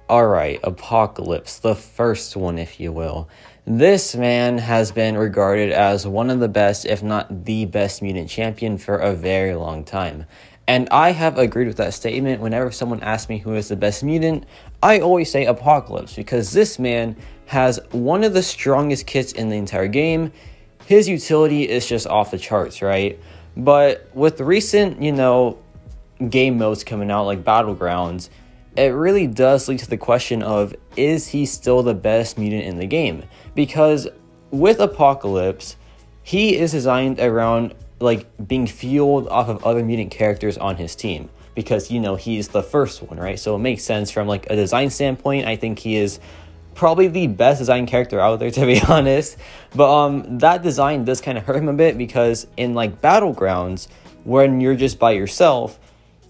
Alright, Apocalypse, the first one, if you will. This man has been regarded as one of the best, if not the best mutant champion for a very long time. And I have agreed with that statement. Whenever someone asks me who is the best mutant, I always say Apocalypse, because this man has one of the strongest kits in the entire game. His utility is just off the charts, right? But with recent, game modes coming out like Battlegrounds, it really does lead to the question of, is he still the best mutant in the game? Because with Apocalypse, he is designed around being fueled off of other mutant characters on his team, because he's the first one, right? So it makes sense from a design standpoint. I think he is probably the best design character out there, to be honest. But that design does kind of hurt him a bit, because in Battlegrounds, when you're just by yourself,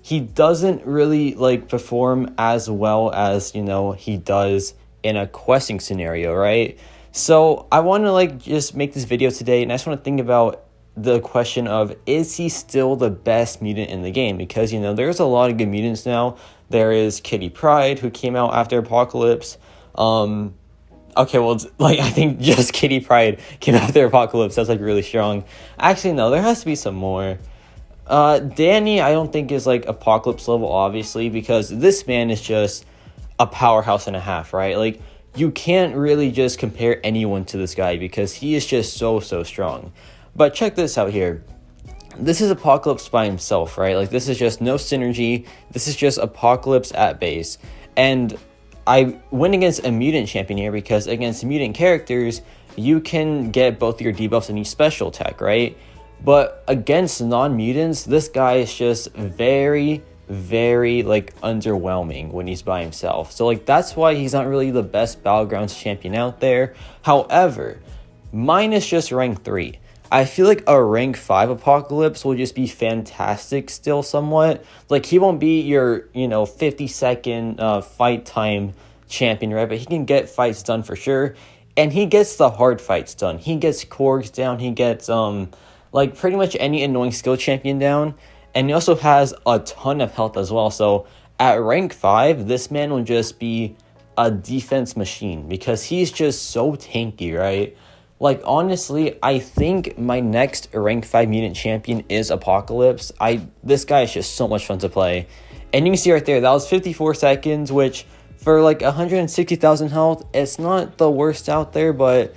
he doesn't really perform as well as he does in a questing scenario, right? So I want to just make this video today, and I just want to think about the question of, is he still the best mutant in the game? Because there's a lot of good mutants now. There is Kitty Pryde, who came out after Apocalypse. Okay, well, I think just Kitty Pryde came out after Apocalypse. That's really strong. Actually, no, there has to be some more. Danny, I don't think is Apocalypse level, obviously, because this man is just a powerhouse and a half, right? You can't really just compare anyone to this guy, because he is just so strong. But check this out here. This is Apocalypse by himself, right? This is just no synergy. This is just Apocalypse at base. And I went against a mutant champion here, because against mutant characters, you can get both your debuffs and each special attack, right? But against non-mutants, this guy is just very underwhelming when he's by himself. So that's why he's not really the best Battlegrounds champion out there. However, mine is just rank 3. I feel a rank 5 Apocalypse will just be fantastic still somewhat. He won't be your 50-second fight time champion, right? But he can get fights done for sure. And he gets the hard fights done. He gets Korgs down. He gets pretty much any annoying skill champion down. And he also has a ton of health as well. So at rank 5, this man will just be a defense machine, because he's just so tanky, right? Honestly, I think my next rank 5 mutant champion is Apocalypse. This guy is just so much fun to play. And you can see right there, that was 54 seconds, which for 160,000 health, it's not the worst out there, but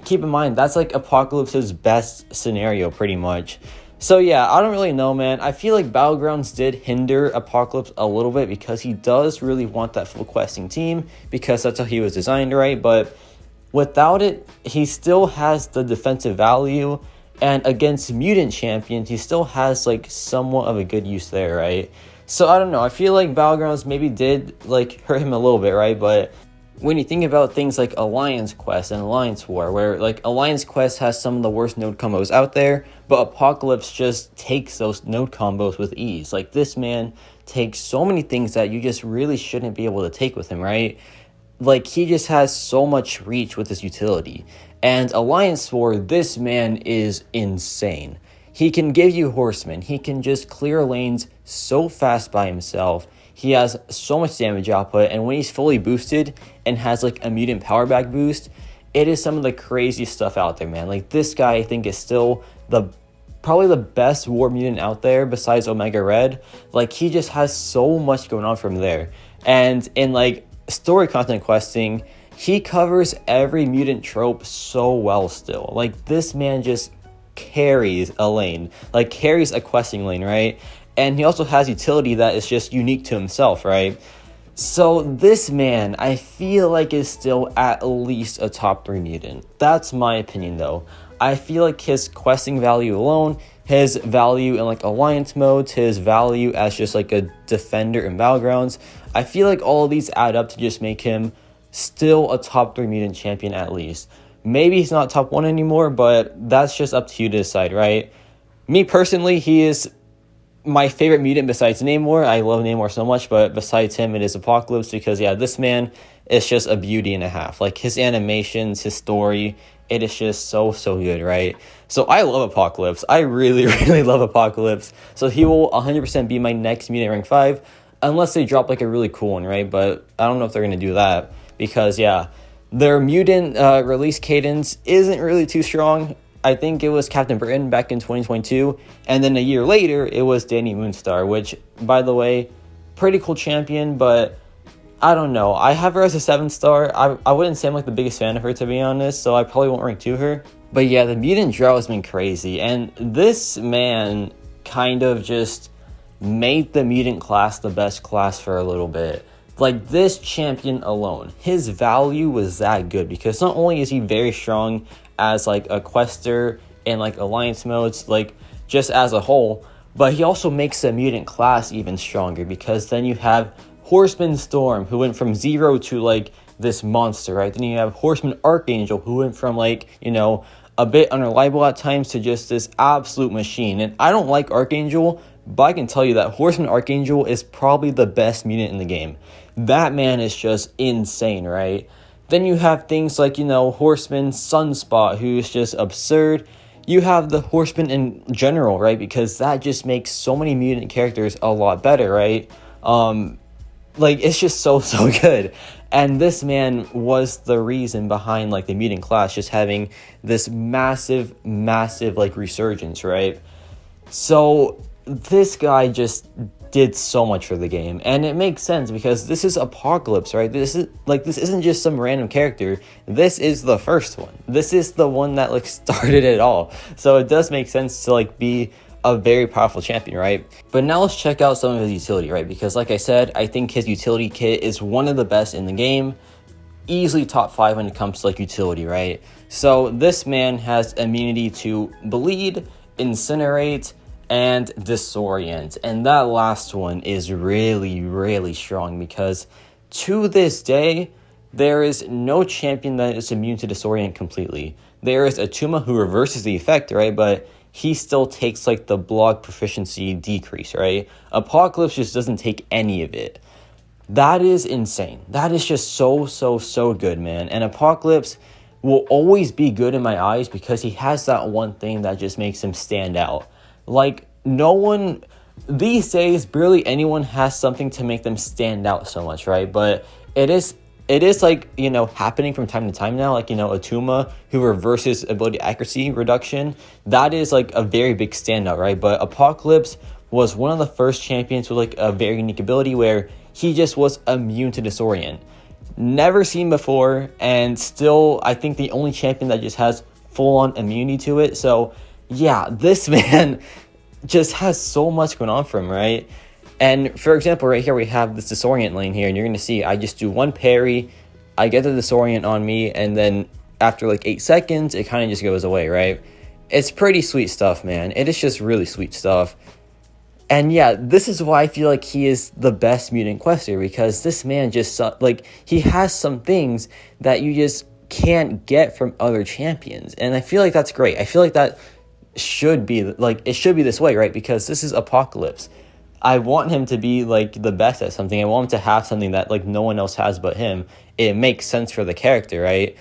keep in mind, that's Apocalypse's best scenario, pretty much. So yeah, I don't really know, man. I feel Battlegrounds did hinder Apocalypse a little bit, because he does really want that full questing team, because that's how he was designed, right? But without it, he still has the defensive value, and against mutant champions, he still has somewhat of a good use there, right? So I don't know. I feel Battlegrounds maybe did hurt him a little bit, right? But when you think about things like Alliance Quest and Alliance War, where Alliance Quest has some of the worst node combos out there, but Apocalypse just takes those node combos with ease. This man takes so many things that you just really shouldn't be able to take with him, right? He just has so much reach with his utility. And Alliance War, this man is insane. He can give you Horsemen. He can just clear lanes so fast by himself. He has so much damage output, and when he's fully boosted and has a mutant power back boost, it is some of the craziest stuff out there, man. This guy, I think, is still probably the best war mutant out there besides Omega Red. He just has so much going on from there. And in story content questing, he covers every mutant trope so well still. This man just carries a lane, carries a questing lane, right? And he also has utility that is just unique to himself, right? So this man, I feel is still at least a top 3 mutant. That's my opinion, though. I feel his questing value alone, his value in Alliance modes, his value as just a defender in Battlegrounds, I feel all of these add up to just make him still a top 3 mutant champion at least. Maybe he's not top 1 anymore, but that's just up to you to decide, right? Me personally, he is my favorite mutant besides Namor. I love Namor so much, but besides him, it is Apocalypse, because yeah, this man is just a beauty and a half. His animations, his story, it is just so good, right? So I love Apocalypse. I really love Apocalypse. So he will 100% be my next mutant rank 5. unless they drop like a really cool one, right? But I don't know if they're going to do that because, yeah, their mutant release cadence isn't really too strong. I think it was Captain Britain back in 2022, and then a year later, it was Danny Moonstar, which, by the way, pretty cool champion, but I don't know. I have her as a 7-star. I wouldn't say I'm like the biggest fan of her, to be honest, so I probably won't rank to her. But yeah, the mutant drought has been crazy, and this man kind of just made the mutant class the best class for a little bit. Like, this champion alone, his value was that good because not only is he very strong as like a quester and like alliance modes, like just as a whole, but he also makes the mutant class even stronger because then you have Horseman Storm, who went from 0 to like this monster, right? Then you have Horseman Archangel, who went from like, you know, a bit unreliable at times to just this absolute machine. And I don't like Archangel, but I can tell you that Horseman Archangel is probably the best mutant in the game. That man is just insane, right? Then you have things like, you know, Horseman Sunspot, who is just absurd. You have the Horseman in general, right? Because that just makes so many mutant characters a lot better, right? Like, it's just so good. And this man was the reason behind, like, the mutant class just having this massive, like, resurgence, right? So this guy just did so much for the game, and it makes sense because this is Apocalypse, right? This isn't just some random character. This is the first one. This is the one that like started it all. So it does make sense to like be a very powerful champion, right? But now let's check out some of his utility, right? Because like I said, I think his utility kit is one of the best in the game. Easily top 5 when it comes to like utility, right? So this man has immunity to bleed, incinerate, and disorient, and that last one is really strong because to this day there is no champion that is immune to disorient completely. There is Atuma who reverses the effect, right? But he still takes like the block proficiency decrease, right? Apocalypse just doesn't take any of it. That is insane. That is just so good, man. And Apocalypse will always be good in my eyes because he has that one thing that just makes him stand out. Like, no one these days, barely anyone has something to make them stand out so much, right? But it is like, you know, happening from time to time now, like, you know, Atuma, who reverses ability accuracy reduction. That is like a very big standout, right? But Apocalypse was one of the first champions with like a very unique ability where he just was immune to disorient. Never seen before, and still I think the only champion that just has full-on immunity to it. So yeah, this man just has so much going on for him, right? And for example, right here we have this disorient lane here, and you're going to see I just do one parry, I get the disorient on me, and then after like 8 seconds, it kind of just goes away, right? It's pretty sweet stuff, man. It is just really sweet stuff. And yeah, this is why I feel like he is the best mutant quester, because this man just, like, he has some things that you just can't get from other champions. And I feel like that's great. I feel like that should be, like, it should be this way, right? Because this is Apocalypse. I want him to be, like, the best at something. I want him to have something that, like, no one else has but him. It makes sense for the character, right?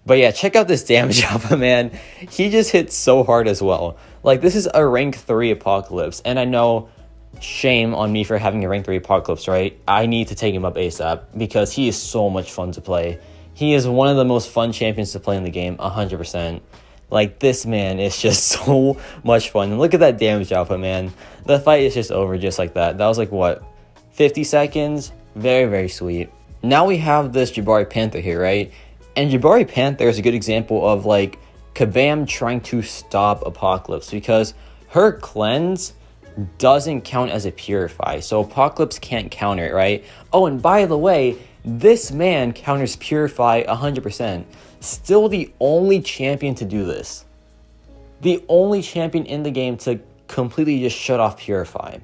But yeah, check out this damage output, man. He just hits so hard as well. Like, this is a rank 3 Apocalypse, and I know, shame on me for having a rank 3 Apocalypse, right? I need to take him up ASAP because he is so much fun to play. He is one of the most fun champions to play in the game, 100%. Like, this man is just so much fun. And look at that damage output, man. The fight is just over just like that. That was like, what, 50 seconds? Very, very sweet. Now we have this Jabari Panther here, right? And Jabari Panther is a good example of, like, Kabam trying to stop Apocalypse, because her cleanse doesn't count as a purify, so Apocalypse can't counter it, right? Oh, and by the way, this man counters purify 100%. Still the only champion to do this. The only champion in the game to completely just shut off purify.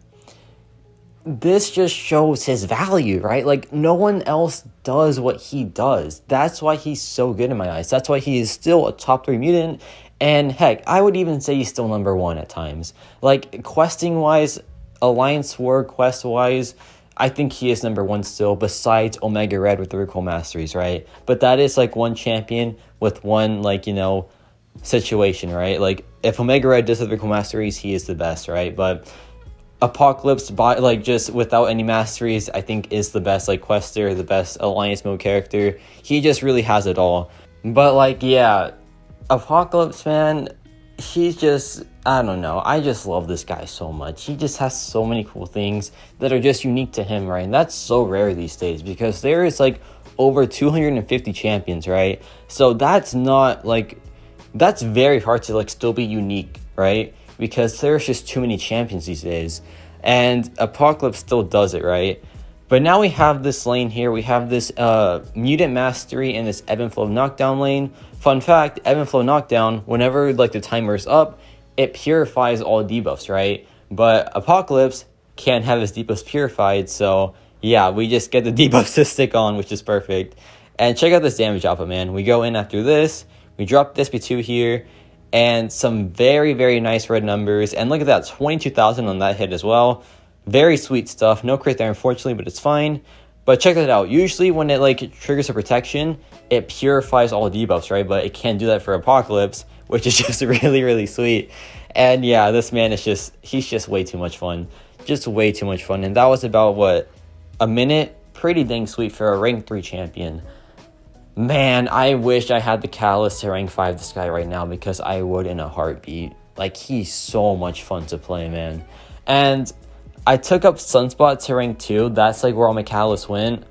This just shows his value, right? Like, no one else does what he does. That's why he's so good in my eyes. That's why he is still a top 3 mutant. And heck, I would even say he's still number 1 at times. Like, questing wise, Alliance War quest wise, I think he is number 1 still, besides Omega Red with the Recall Masteries, right? But that is like one champion with one, like, you know, situation, right? Like, if Omega Red does the Recall Masteries, he is the best, right? But Apocalypse, by like just without any masteries, I think is the best like quester, the best alliance mode character. He just really has it all. But like, yeah, Apocalypse, man, he's just, I don't know, I just love this guy so much. He just has so many cool things that are just unique to him, right? And that's so rare these days because there is like over 250 champions, right? So that's not like, that's very hard to like still be unique, right? Because there's just too many champions these days. And Apocalypse still does it, right? But now we have this lane here. We have this Mutant Mastery and this Ebb and Flow Knockdown lane. Fun fact, Ebb and Flow Knockdown, whenever like the timer is up, it purifies all debuffs, right? But Apocalypse can't have his debuffs purified, so yeah, we just get the debuffs to stick on, which is perfect. And check out this damage output, man. We go in after this, we drop this SP2 here, and some very, very nice red numbers. And look at that, 22,000 on that hit as well. Very sweet stuff. No crit there, unfortunately, but it's fine. But check that out. Usually when it like triggers a protection, it purifies all debuffs, right? But it can't do that for Apocalypse, which is just really, really sweet. And yeah, this man is just, he's just way too much fun. Just way too much fun. And that was about, what, a minute? Pretty dang sweet for a rank 3 champion. Man, I wish I had the catalyst to rank 5 this guy right now because I would in a heartbeat. Like, he's so much fun to play, man. And I took up Sunspot to rank 2. That's like where all my catalysts went.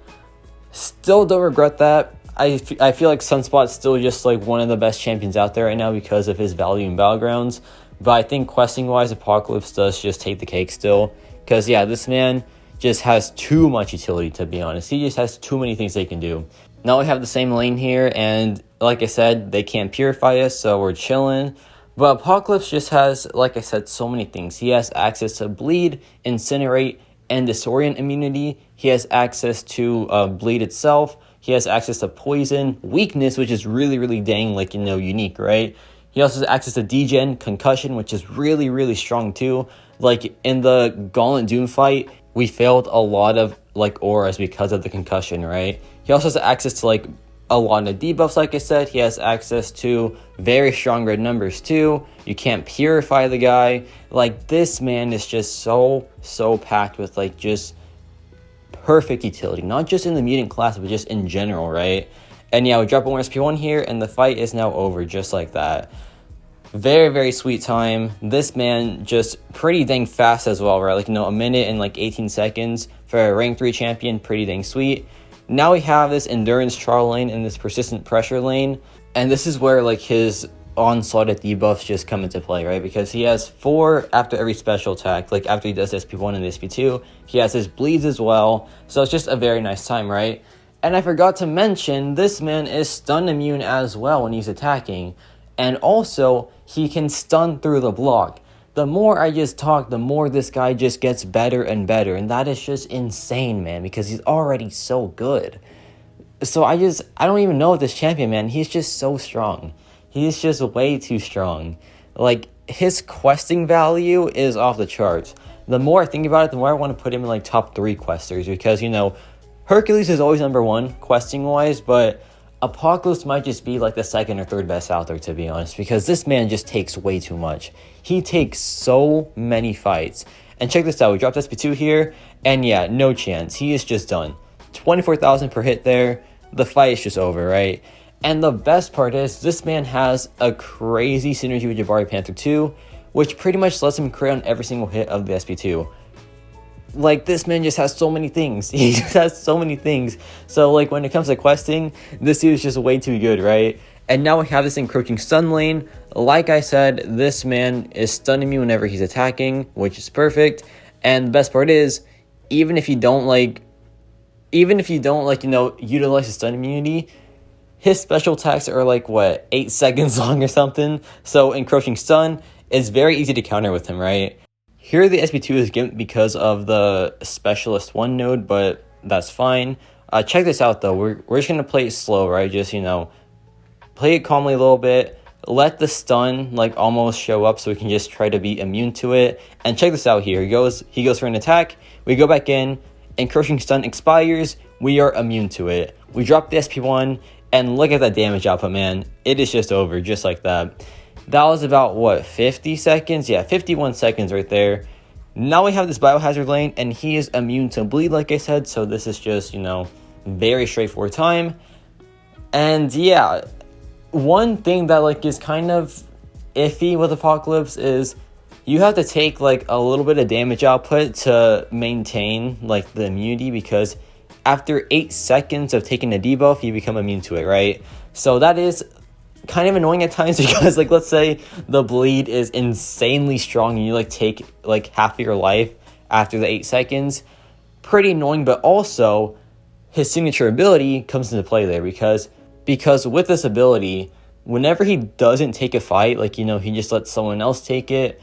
Still don't regret that. I feel like Sunspot's still just like one of the best champions out there right now because of his value in Battlegrounds. But I think questing wise, Apocalypse does just take the cake still. Because yeah, this man just has too much utility, to be honest. He just has too many things they can do. Now we have the same lane here, and like I said, they can't purify us, so we're chilling. But Apocalypse just has, like I said, so many things. He has access to Bleed, Incinerate, and Disorient immunity. He has access to Bleed itself. He has access to Poison, Weakness, which is really, really dang, like, you know, unique, right? He also has access to Degen, Concussion, which is really, really strong too. Like, in the Gauntlet Doom fight, we failed a lot of, like, auras because of the concussion, right? He also has access to, like, a lot of debuffs, like I said. He has access to very strong red numbers too. You can't purify the guy. Like, this man is just so packed with, like, just perfect utility. Not just in the mutant class, but just in general, right? And yeah, we drop one SP1 here, and the fight is now over just like that. Very, very sweet time. This man just pretty dang fast as well, right? Like, you know, a minute and like 18 seconds for a rank 3 champion. Pretty dang sweet. Now we have this endurance trial lane and this persistent pressure lane. And this is where like his onslaught debuffs just come into play, right? Because he has 4 after every special attack. Like after he does SP1 and SP2, he has his bleeds as well. So it's just a very nice time, right? And I forgot to mention, this man is stun immune as well when he's attacking. And also, he can stun through the block. The more I just talk, the more this guy just gets better and better. And that is just insane, man, because he's already so good. So I don't even know this champion, man. He's just so strong. He's just way too strong. Like, his questing value is off the charts. The more I think about it, the more I want to put him in like top 3 questers. Because, you know, Hercules is always number 1 questing wise, but Apocalypse might just be like the 2nd or 3rd best out there, to be honest, because this man just takes way too much. He takes so many fights. And check this out, we dropped SP2 here, and yeah, no chance. He is just done. 24,000 per hit there. The fight is just over, right? And the best part is, this man has a crazy synergy with Jabari Panther 2, which pretty much lets him crit on every single hit of the SP2. Like, this man just has so many things. He just has so many things. So, like, when it comes to questing, this dude is just way too good, right? And now we have this encroaching stun lane. Like I said, this man is stunning me whenever he's attacking, which is perfect. And the best part is, even if you don't, you know, utilize his stun immunity, his special attacks are, like, what, 8 seconds long or something? So, encroaching stun is very easy to counter with him, right? Here the SP2 is given because of the Specialist 1 node, but that's fine. Check this out though, we're just going to play it slow, right? Just, you know, play it calmly a little bit, let the stun like almost show up so we can just try to be immune to it. And check this out here, he goes for an attack, we go back in, encroaching stun expires, we are immune to it. We drop the SP1, and look at that damage output, man. It is just over, just like that. That was about, what, 50 seconds? Yeah, 51 seconds right there. Now we have this Biohazard lane, and he is immune to bleed, like I said, so this is just, you know, very straightforward time. And yeah, one thing that like is kind of iffy with Apocalypse is you have to take like a little bit of damage output to maintain like the immunity, because after 8 seconds of taking a debuff, you become immune to it, right? So that is kind of annoying at times, because like let's say the bleed is insanely strong and you like take like half of your life after the 8 seconds. Pretty annoying, but also his signature ability comes into play there, because with this ability, whenever he doesn't take a fight, like, you know, he just lets someone else take it,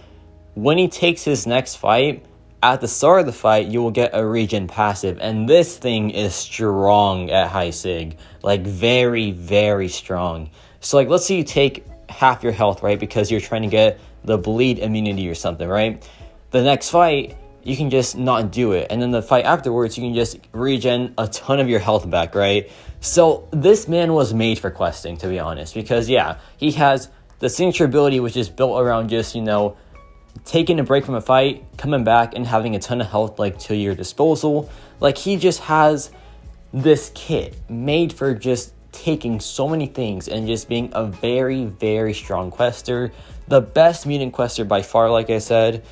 when he takes his next fight, at the start of the fight, you will get a regen passive, and this thing is strong at high sig, like very, very strong. So like, let's say you take half your health, right, because you're trying to get the bleed immunity or something, right? The next fight, you can just not do it, and then the fight afterwards, you can just regen a ton of your health back, right? So this man was made for questing, to be honest, because yeah, he has the signature ability, which is built around just, you know, taking a break from a fight, coming back, and having a ton of health like to your disposal. Like, he just has this kit made for just taking so many things and just being a very, very strong quester. The best mutant quester by far, like I said.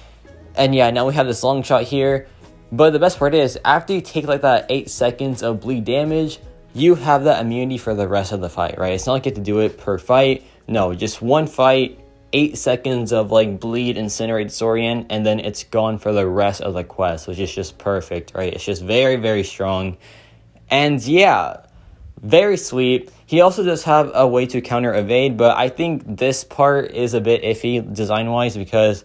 And yeah, now we have this long shot here. But the best part is, after you take like that 8 seconds of bleed damage, you have that immunity for the rest of the fight, right? It's not like you have to do it per fight. No, just one fight, 8 seconds of like bleed, incinerate Saurian, and then it's gone for the rest of the quest, which is just perfect, right? It's just very, very strong. And yeah, very sweet. He also does have a way to counter evade, but I think this part is a bit iffy design-wise, because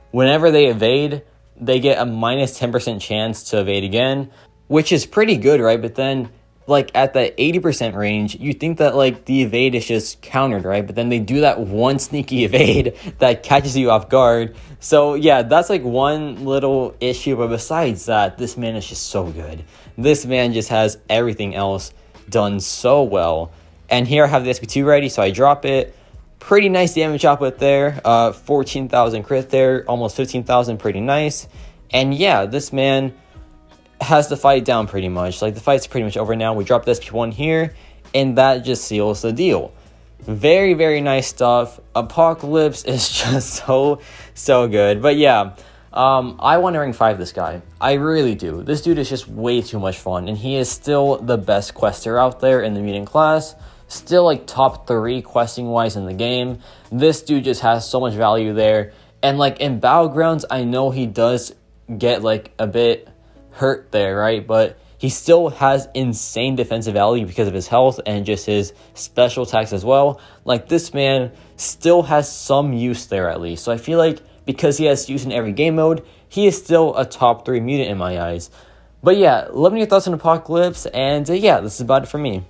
whenever they evade, they get a minus 10% chance to evade again, which is pretty good, right? But then like at the 80% range, you think that like the evade is just countered, right? But then they do that one sneaky evade that catches you off guard. So yeah, that's like one little issue, but besides that, this man is just so good. This man just has everything else done so well. And here I have the SP2 ready, so I drop it. Pretty nice damage output there, 14,000 crit there, almost 15,000, pretty nice. And yeah, this man has the fight down pretty much. Like, the fight's pretty much over now. We drop the SP1 here, and that just seals the deal. Very, very nice stuff. Apocalypse is just so good. But yeah, I want to rank 5 this guy. I really do. This dude is just way too much fun, and he is still the best quester out there in the mutant class. Still like top 3 questing wise in the game. This dude just has so much value there. And like in Battlegrounds, I know he does get like a bit hurt there, right? But he still has insane defensive value because of his health and just his special attacks as well. Like, this man still has some use there at least. So I feel like because he has use in every game mode, he is still a top 3 mutant in my eyes. But yeah, let me know your thoughts on Apocalypse, and yeah, this is about it for me.